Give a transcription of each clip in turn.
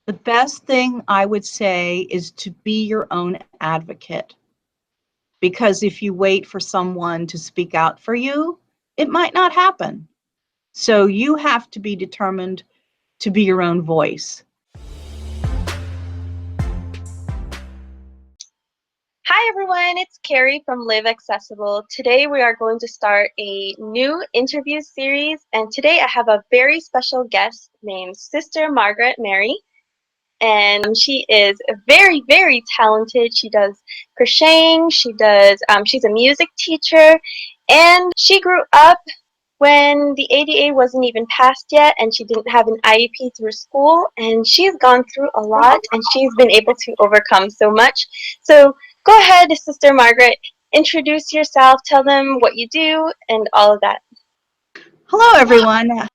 The best thing I would say is to be your own advocate. Because if you wait for someone to speak out for you, it might not happen. So you have to be determined to be your own voice. Hi everyone, it's Carrie from Live Accessible. Today we are going to start a new interview series, and today I have a very special guest named Sister Margaret Mary. And she is very, very talented. She does crocheting, she's a music teacher, and she grew up when the ADA wasn't even passed yet, and she didn't have an IEP through school, and she's gone through a lot, and she's been able to overcome so much. So go ahead, Sister Margaret, introduce yourself, tell them what you do, and all of that. Hello, everyone.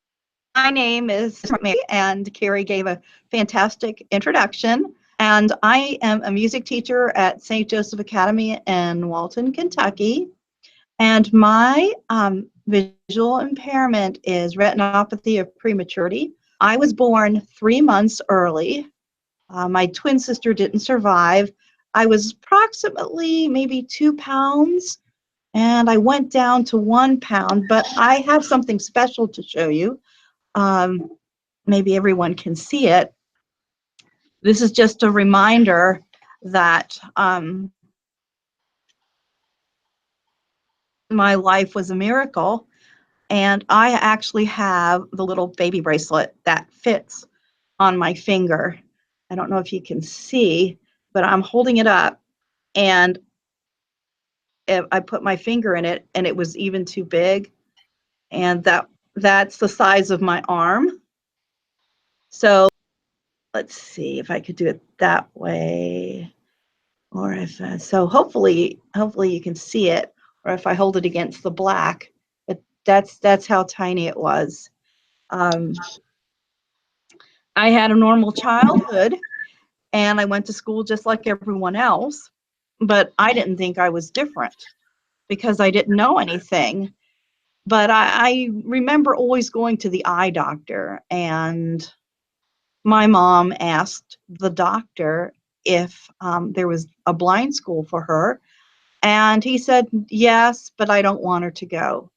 My name is Mary, and Carrie gave a fantastic introduction. And I am a music teacher at St. Joseph Academy in Walton, Kentucky. And my visual impairment is retinopathy of prematurity. I was born 3 months early. My twin sister didn't survive. I was approximately maybe 2 pounds, and I went down to 1 pound, but I have something special to show you. Maybe everyone can see it. This is just a reminder that my life was a miracle, and I actually have the little baby bracelet that fits on my finger. I don't know if you can see, but I'm holding it up, and I put my finger in it, and it was even too big, and that's the size of my arm. So let's see if I could do it that way, or if so hopefully you can see it, or if I hold it against the black. But that's how tiny it was. I had a normal childhood, and I went to school just like everyone else, but I didn't think I was different because I didn't know anything. But I remember always going to the eye doctor, and my mom asked the doctor if there was a blind school for her, and he said, yes, but I don't want her to go.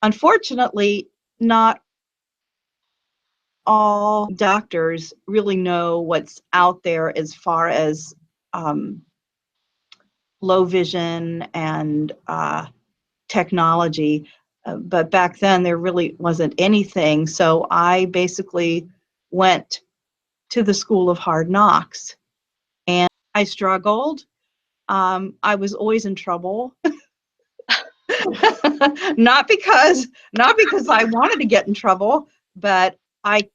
Unfortunately, not all doctors really know what's out there as far as low vision and technology. But back then, there really wasn't anything. So I basically went to the School of Hard Knocks, and I struggled. I was always in trouble. not because I wanted to get in trouble, but I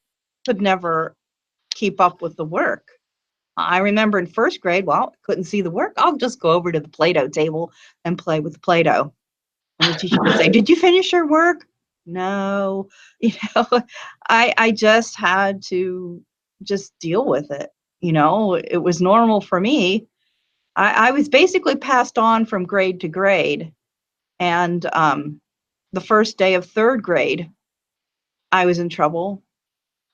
could never keep up with the work. I remember in first grade, well, couldn't see the work. I'll just go over to the Play-Doh table and play with Play-Doh. And the teacher would say, did you finish your work? No. I just had to just deal with it. It was normal for me. I was basically passed on from grade to grade. And the first day of third grade, I was in trouble,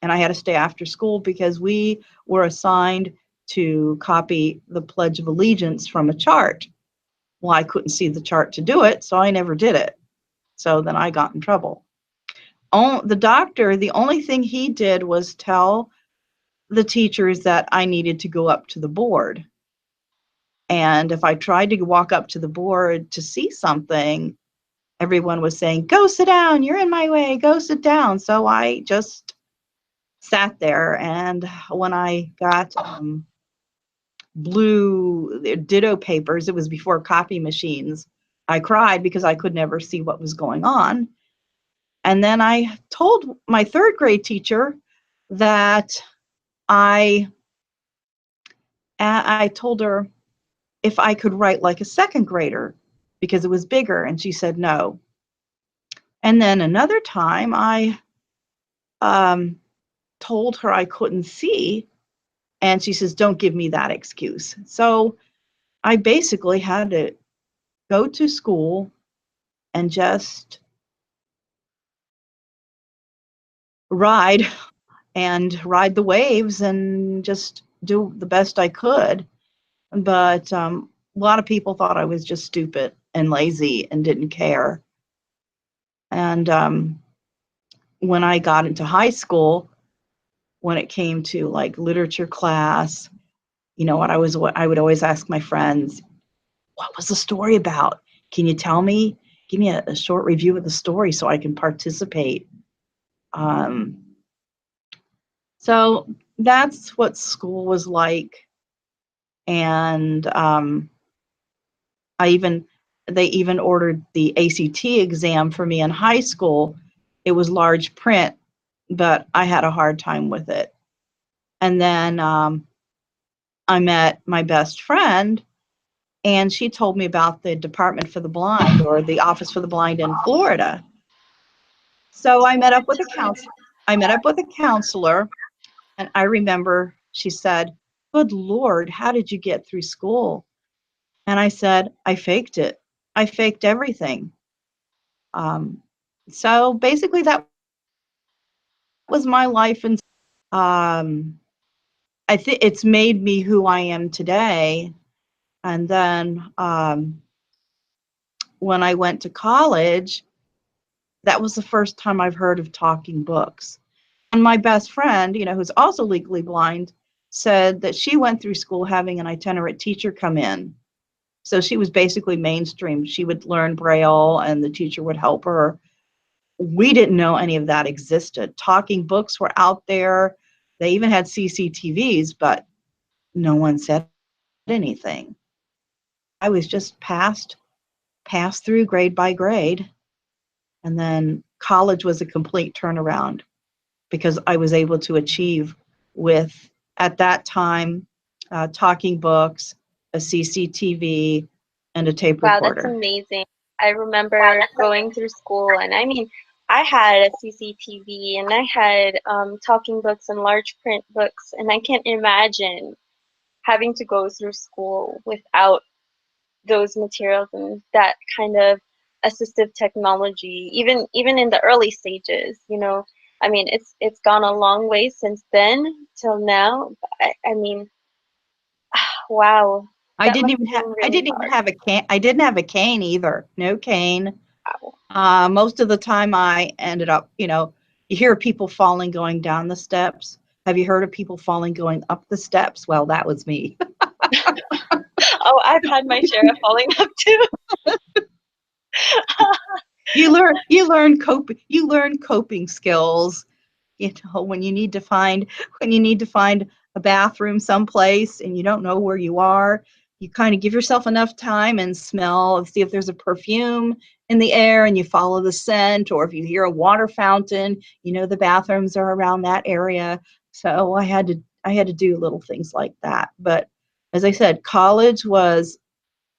and I had to stay after school because we were assigned to copy the Pledge of Allegiance from a chart. Well, I couldn't see the chart to do it, so I never did it. So then I got in trouble. The doctor, the only thing he did was tell the teachers that I needed to go up to the board. And if I tried to walk up to the board to see something, everyone was saying, go sit down, you're in my way, go sit down. So I just sat there, and when I got blue ditto papers, it was before copy machines, I cried because I could never see what was going on. And then I told my third grade teacher that I told her if I could write like a second grader because it was bigger, and she said no. And then another time I told her I couldn't see, and she says, don't give me that excuse. So I basically had to go to school and just ride and ride the waves and just do the best I could. But a lot of people thought I was just stupid and lazy and didn't care. And when I got into high school, when it came to like literature class, you know what I would always ask my friends, what was the story about? Can you tell me? Give me a short review of the story so I can participate. Um, so that's what school was like. And they even ordered the ACT exam for me in high school. It was large print, but I had a hard time with it. And then I met my best friend, and she told me about the Department for the Blind, or the Office for the Blind in Florida. So I met up with a counselor. And I remember she said, "Good Lord, how did you get through school?" And I said, "I faked it. I faked everything." Um, so basically, that was my life. And I think it's made me who I am today. And then when I went to college, that was the first time I've heard of talking books. And my best friend, you know, who's also legally blind, said that she went through school having an itinerant teacher come in. So she was basically mainstream. She would learn Braille and the teacher would help her. We didn't know any of that existed. Talking books were out there. They even had CCTVs, but no one said anything. I was just passed through grade by grade. And then college was a complete turnaround because I was able to achieve with, at that time, talking books, a CCTV, and a tape Wow, that's recorder. amazing. I remember going through school, and I mean, I had a CCTV and I had talking books and large print books, and I can't imagine having to go through school without those materials and that kind of assistive technology, even in the early stages, you know. I mean, it's gone a long way since then till now. I mean, wow, I that didn't must even have have been I really didn't even hard. have a cane. I didn't have a cane either. No cane. Wow. Most of the time I ended up, you know, you hear people falling going down the steps. Have you heard of people falling going up the steps? Well, that was me. Oh, I've had my share of falling up too. You learn coping skills, you know, when you need to find a bathroom someplace and you don't know where you are, you kind of give yourself enough time and smell, see if there's a perfume in the air and you follow the scent, or if you hear a water fountain, you know the bathrooms are around that area. So I had to do little things like that. But as I said, college was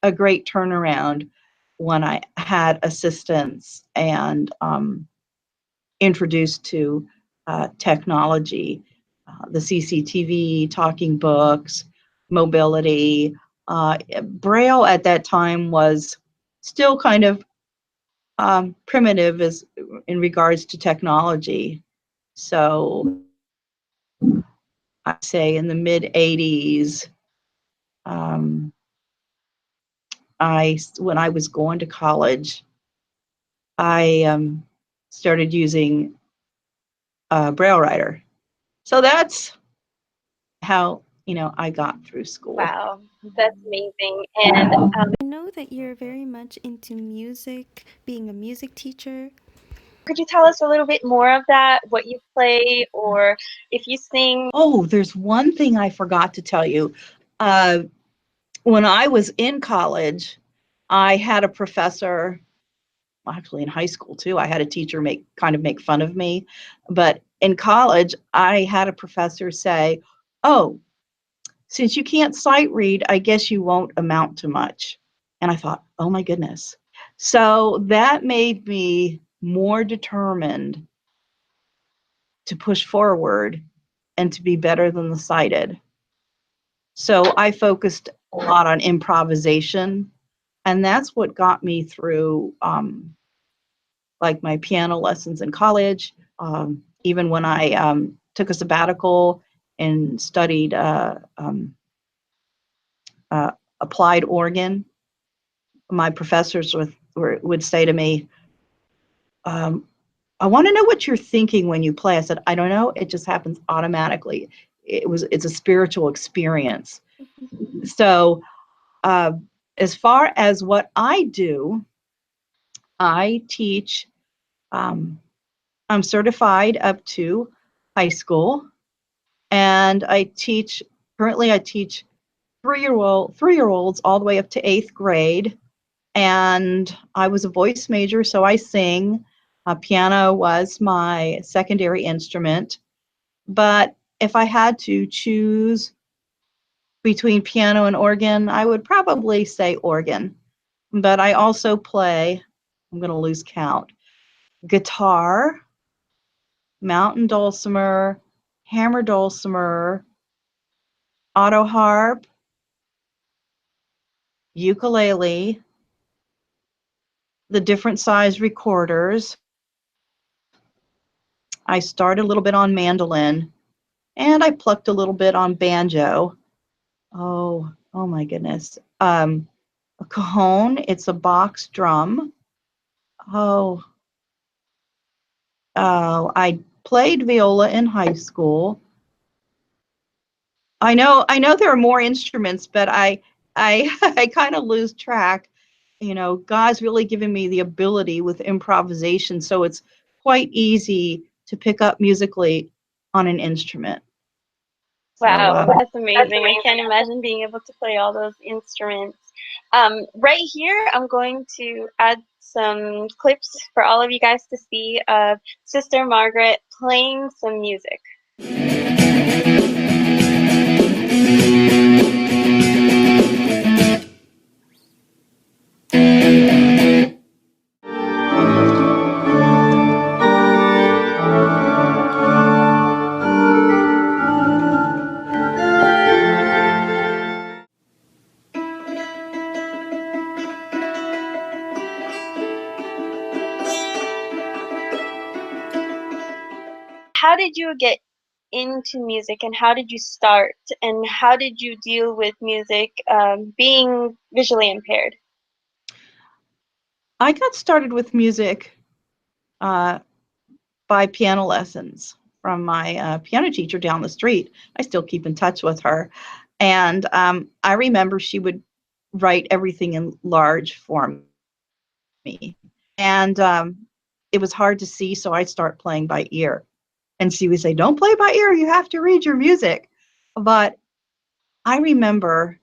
a great turnaround when I had assistance and introduced to technology, the CCTV, talking books, mobility. Braille at that time was still kind of primitive as in regards to technology. So I'd say in the mid 80s, um, when I was going to college, I started using Braille writer. So that's how, you know, I got through school. Wow, that's amazing. And I know that you're very much into music, being a music teacher. could you tell us a little bit more of that? What you play, or if you sing? Oh, there's one thing I forgot to tell you. Uh, when I was in college, I had a professor, well, actually in high school too. I had a teacher make fun of me, but in college, I had a professor say, "Oh, since you can't sight read, I guess you won't amount to much." And I thought, "Oh my goodness." So that made me more determined to push forward and to be better than the sighted. So I focused a lot on improvisation, and that's what got me through like my piano lessons in college. Even when I took a sabbatical and studied applied organ. My professors would say to me, I want to know what you're thinking when you play. I said, I don't know. It just happens automatically. It's a spiritual experience. So as far as what I do, I teach. I'm certified up to high school, and currently I teach three-year-olds all the way up to 8th grade. And I was a voice major, so I sing. Piano was my secondary instrument. But if I had to choose between piano and organ, I would probably say organ. But I also play, I'm going to lose count, guitar, mountain dulcimer, hammer dulcimer, auto harp, ukulele, the different size recorders. I started a little bit on mandolin, and I plucked a little bit on banjo. Oh my goodness. A cajon, it's a box drum. I played viola in high school. I know there are more instruments, but I I kind of lose track. God's really given me the ability with improvisation, so it's quite easy to pick up musically on an instrument. So Wow, that's amazing. I can't imagine being able to play all those instruments. Right here, I'm going to add some clips for all of you guys to see of Sister Margaret playing some music. How did you get into music, and how did you start, and how did you deal with music being visually impaired? I got started with music by piano lessons from my piano teacher down the street. I still keep in touch with her. And I remember she would write everything in large for me. And it was hard to see, so I'd start playing by ear. And she would say, don't play by ear, you have to read your music. But I remember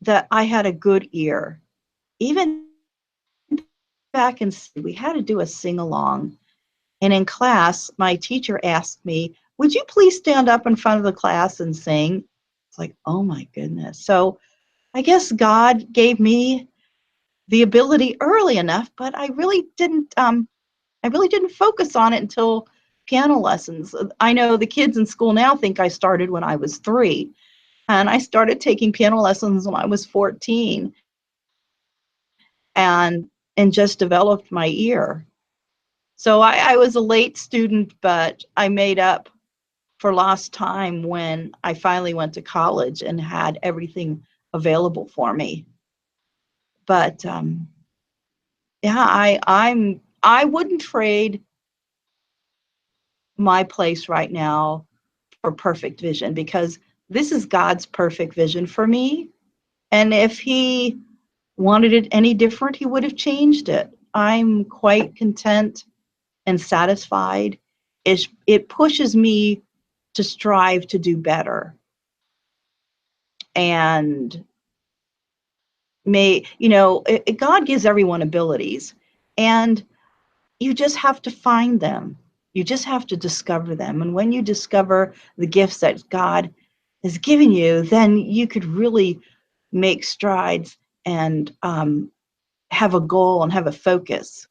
that I had a good ear. Even back in, we had to do a sing-along. And in class, my teacher asked me, would you please stand up in front of the class and sing? It's like, oh my goodness. So I guess God gave me the ability early enough, but I really didn't focus on it until piano lessons. I know the kids in school now think I started when I was 3, and I started taking piano lessons when I was 14, and just developed my ear. So I was a late student, but I made up for lost time when I finally went to college and had everything available for me. But yeah, I wouldn't trade my place right now for perfect vision, because this is God's perfect vision for me. And if he wanted it any different, he would have changed it. I'm quite content and satisfied. It pushes me to strive to do better. And God gives everyone abilities, and you just have to find them. You just have to discover them. And when you discover the gifts that God has given you, then you could really make strides and have a goal and have a focus.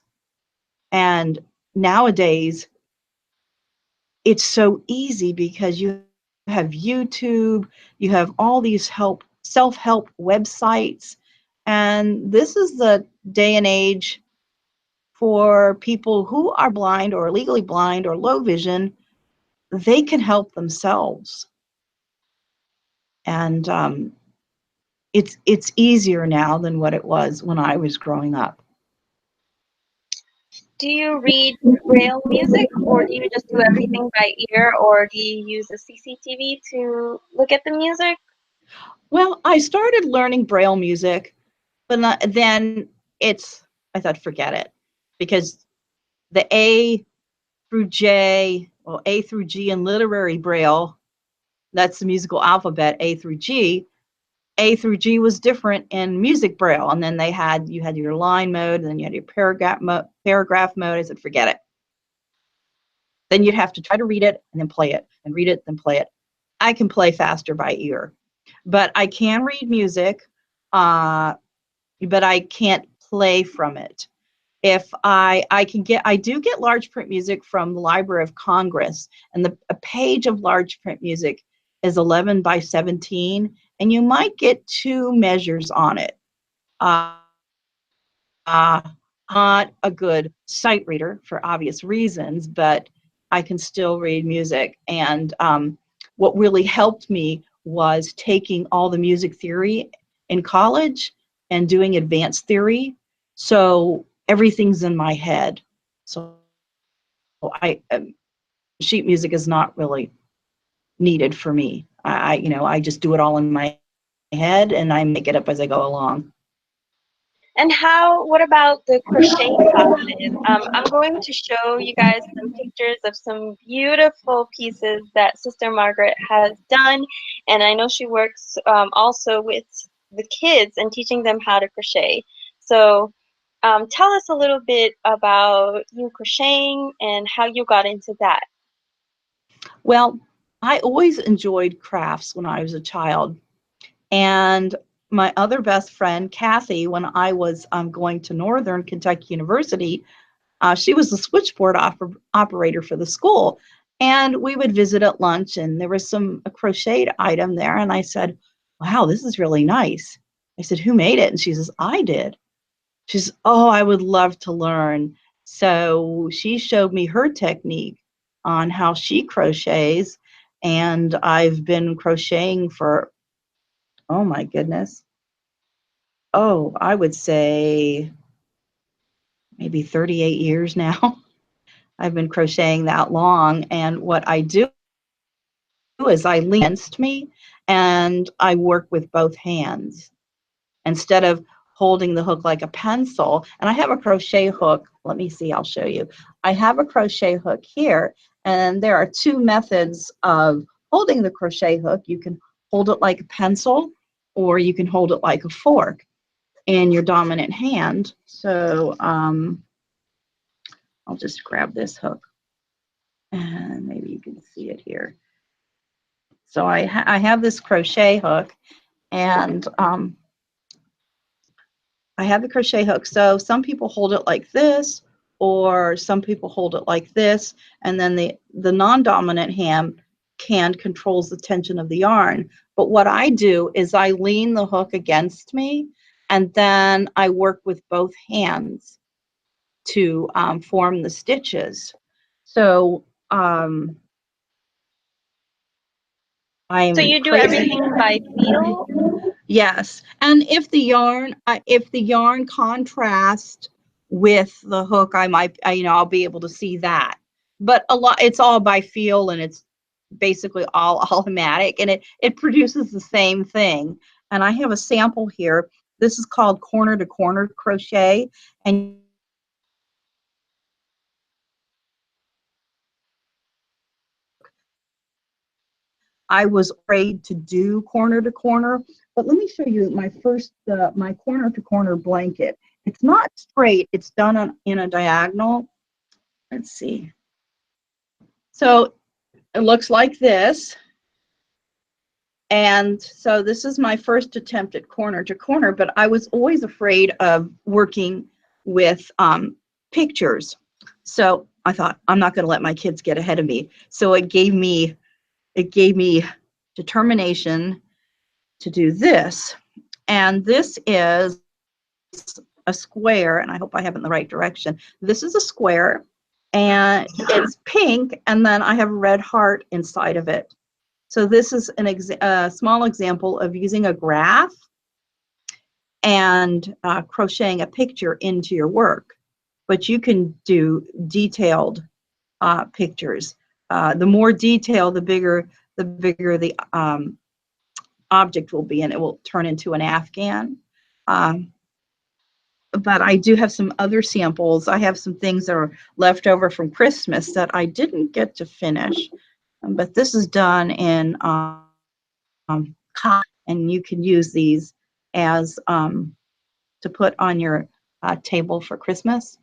And nowadays, it's so easy because you have YouTube, you have all these self-help websites, and this is the day and age for people who are blind or legally blind or low vision, they can help themselves. And it's easier now than what it was when I was growing up. Do you read Braille music, or do you just do everything by ear, or do you use a CCTV to look at the music? Well, I started learning Braille music, but then I thought, forget it, because the A through J, well, A through G in literary Braille, that's the musical alphabet, A through G. A through G was different in music Braille, and then you had your line mode, and then you had your paragraph mode. I said, forget it. Then you'd have to try to read it and then play it, and read it, then play it. I can play faster by ear, but I can read music, but I can't play from it. If I do get large print music from the Library of Congress, and a page of large print music is 11 by 17, and you might get 2 measures on it. Uh, not a good sight reader for obvious reasons, but I can still read music. And what really helped me was taking all the music theory in college and doing advanced theory. So everything's in my head. So sheet music is not really needed for me. I just do it all in my head, and I make it up as I go along. And what about the crochet classes? I'm going to show you guys some pictures of some beautiful pieces that Sister Margaret has done. And I know she works also with the kids and teaching them how to crochet. So tell us a little bit about you crocheting and how you got into that. Well, I always enjoyed crafts when I was a child. And my other best friend, Kathy, when I was going to Northern Kentucky University, she was the switchboard operator for the school. And we would visit at lunch, and there was a crocheted item there. And I said, wow, this is really nice. I said, who made it? And she says, I did. She says, oh, I would love to learn. So she showed me her technique on how she crochets. And I've been crocheting for, oh my goodness, oh, I would say maybe 38 years now. I've been crocheting that long. And what I do is I lean against me and I work with both hands instead of holding the hook like a pencil. And I have a crochet hook. Let me see, I'll show you. I have a crochet hook here, and there are 2 methods of holding the crochet hook. You can hold it like a pencil, or you can hold it like a fork in your dominant hand. So I'll just grab this hook, and maybe you can see it here. So I have this crochet hook, and I have the crochet hook. So some people hold it like this, or some people hold it like this, and then the non-dominant hand controls the tension of the yarn. But what I do is I lean the hook against me, and then I work with both hands to form the stitches. So I'm So you do crazy. everything by feel? Yes, and if the yarn contrasts with the hook, I'll be able to see that. But it's all by feel, and it's basically all automatic, and it produces the same thing. And I have a sample here. This is called corner to corner crochet, and I was afraid to do corner to corner, but let me show you my corner to corner blanket. It's not straight, it's done in a diagonal. Let's see. So it looks like this. And so this is my first attempt at corner to corner, but I was always afraid of working with pictures. So I thought, I'm not going to let my kids get ahead of me. So it gave me determination to do this. And this is a square, and I hope I have it in the right direction. This is a square, and it's pink, and then I have a red heart inside of it. So this is a small example of using a graph and crocheting a picture into your work. But you can do detailed pictures. The more detail, the bigger the object will be, and it will turn into an Afghan. Um, but I do have some other samples. I have some things that are left over from Christmas that I didn't get to finish. But this is done in cotton, and you can use these as to put on your table for Christmas.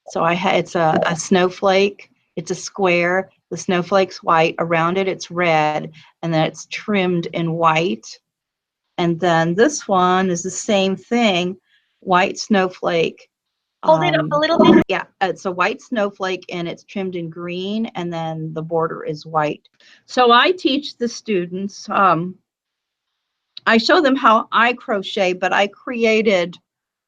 So it's a snowflake. It's a square. The snowflake's white. Around it, it's red, and then it's trimmed in white. And then this one is the same thing, white snowflake. Hold it up a little bit. Yeah, it's a white snowflake, and it's trimmed in green, and then the border is white. So I teach the students. I show them how I crochet, but I created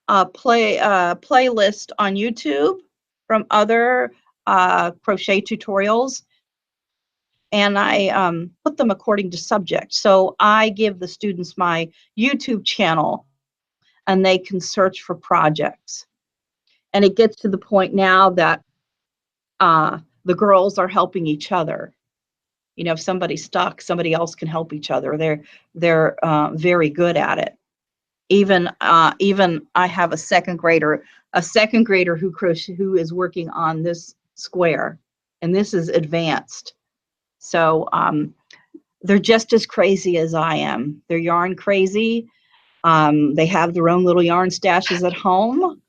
a playlist on YouTube from other crochet tutorials, and I put them according to subject. So I give the students my YouTube channel, and they can search for projects. And it gets to the point now that the girls are helping each other. You know, if somebody's stuck, somebody else can help each other. They're very good at it. Even I have a second grader who is working on this square, and this is advanced. So they're just as crazy as I am. They're yarn crazy. They have their own little yarn stashes at home,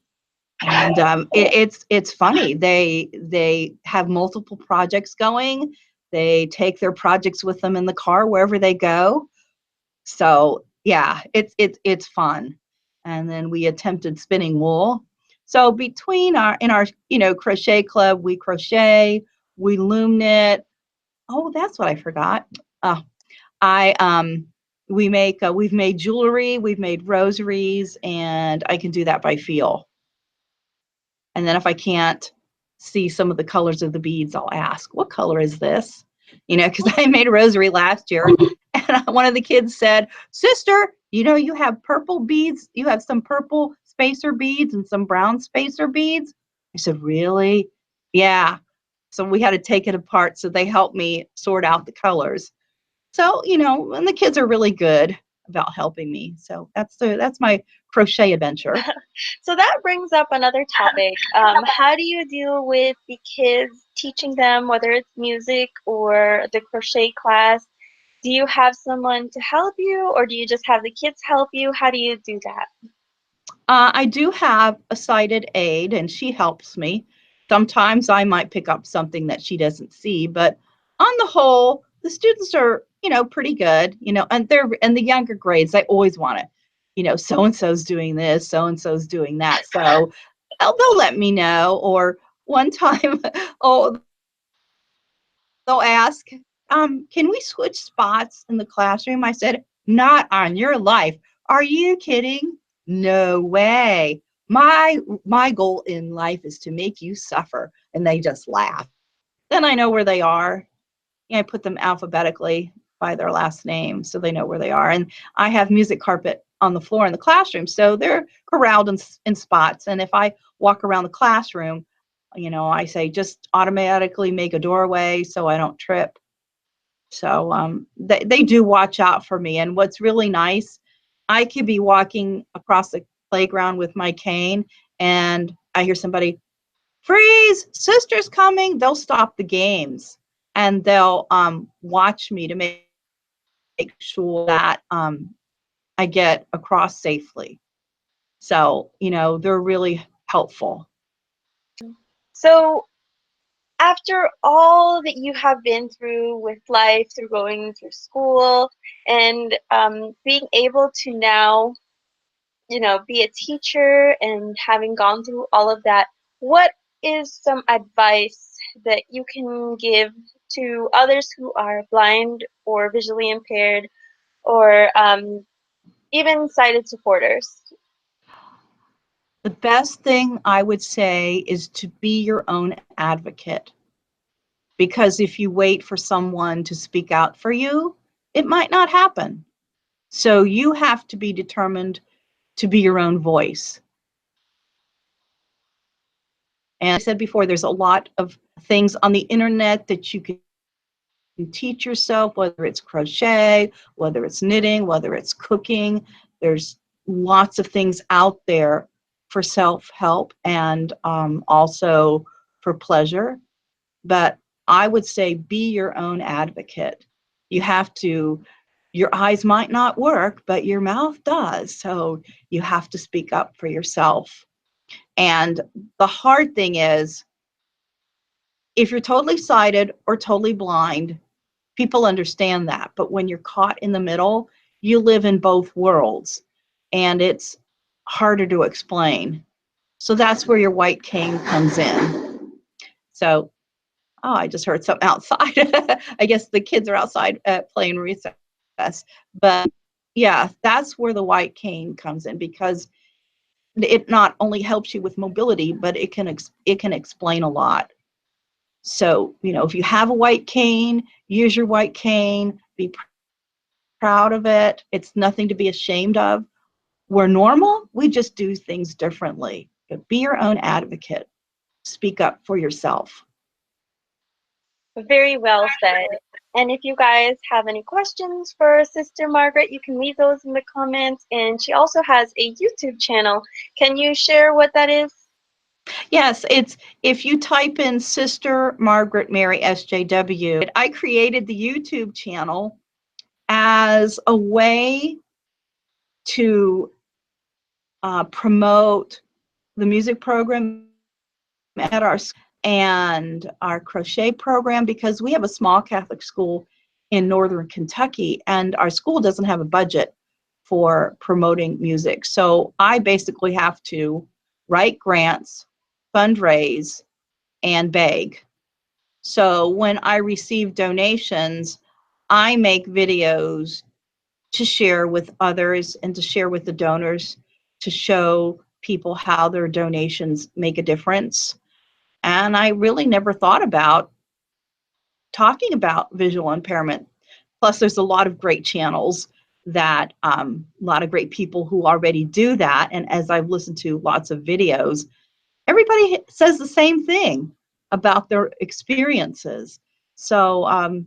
and it's funny. They have multiple projects going. They take their projects with them in the car wherever they go. So yeah, it's fun. And then we attempted spinning wool. So between our crochet club, we crochet, we loom knit. Oh, that's what I forgot. I we've made jewelry, we've made rosaries, and I can do that by feel. And then if I can't see some of the colors of the beads, I'll ask, what color is this? You know, because I made a rosary last year, and one of the kids said, Sister, you know, you have purple beads. You have some purple spacer beads and some brown spacer beads. I said, really? Yeah. So we had to take it apart. So they helped me sort out the colors. So, you know, and the kids are really good about helping me. So that's my crochet adventure. So that brings up another topic. How do you deal with the kids, teaching them, whether it's music or the crochet class? Do you have someone to help you, or do you just have the kids help you? How do you do that? I do have a sighted aide, and she helps me. Sometimes I might pick up something that she doesn't see, but on the whole, the students are, you know, pretty good, you know, and they're in the younger grades. I always want to, you know, so and so's doing this, so and so's doing that. So they'll let me know. Or one time, oh, they'll ask, can we switch spots in the classroom? I said, not on your life. Are you kidding? No way. My goal in life is to make you suffer. And they just laugh. Then I know where they are. You know, I put them alphabetically by their last name so they know where they are. And I have music carpet on the floor in the classroom, so they're corralled in spots. And if I walk around the classroom, you know, I say just automatically make a doorway so I don't trip. So they do watch out for me. And what's really nice, I could be walking across the playground with my cane, and I hear somebody, freeze, sister's coming. They'll stop the games, and they'll watch me to make sure that I get across safely. So, you know, they're really helpful. So after all that you have been through with life, through going through school, and being able to now, be a teacher and having gone through all of that, what is some advice that you can give to others who are blind or visually impaired, or even sighted supporters? The best thing I would say is to be your own advocate. Because if you wait for someone to speak out for you, it might not happen. So you have to be determined to be your own voice. And I said before, there's a lot of things on the internet that you can teach yourself, whether it's crochet, whether it's knitting, whether it's cooking. There's lots of things out there for self-help and also for pleasure. But I would say be your own advocate. You have to, your eyes might not work, but your mouth does. So you have to speak up for yourself. And the hard thing is, if you're totally sighted or totally blind, people understand that. But when you're caught in the middle, you live in both worlds, and it's harder to explain. So that's where your white cane comes in. So, oh, I just heard something outside. I guess the kids are outside playing recess. But yeah, that's where the white cane comes in, because it not only helps you with mobility, but it can explain a lot. So, if you have a white cane, use your white cane, be proud of it. It's nothing to be ashamed of. We're normal, we just do things differently. But be your own advocate. Speak up for yourself. Very well said. And if you guys have any questions for Sister Margaret, you can leave those in the comments. And she also has a YouTube channel. Can you share what that is? Yes, it's, if you type in Sister Margaret Mary SJW, I created the YouTube channel as a way to promote the music program at our and our crochet program, because we have a small Catholic school in northern Kentucky, and our school doesn't have a budget for promoting music. So I basically have to write grants, fundraise, and beg. So when I receive donations, I make videos to share with others and to share with the donors, to show people how their donations make a difference. And I really never thought about talking about visual impairment. Plus, there's a lot of great channels that, a lot of great people who already do that. And as I've listened to lots of videos, everybody says the same thing about their experiences. So,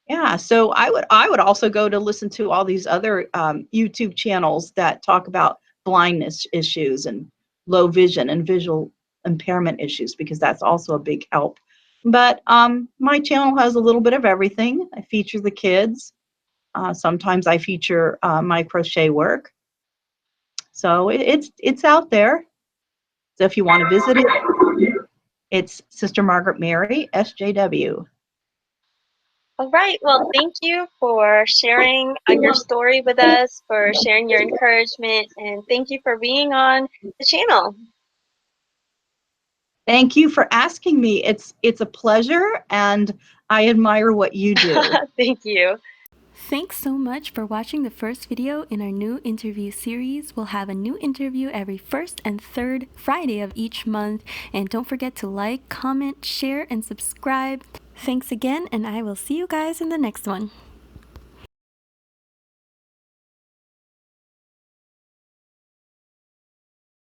yeah, so I would also go to listen to all these other YouTube channels that talk about blindness issues and low vision and visual impairment issues, because that's also a big help. But my channel has a little bit of everything. I feature the kids. Sometimes I feature my crochet work. So it's out there. So if you want to visit it, it's Sister Margaret Mary, SJW. All right. Well, thank you for sharing your story with us, for sharing your encouragement, and thank you for being on the channel. Thank you for asking me. It's a pleasure, and I admire what you do. Thank you. Thanks so much for watching the first video in our new interview series. We'll have a new interview every first and third Friday of each month. And don't forget to like, comment, share, and subscribe. Thanks again, and I will see you guys in the next one.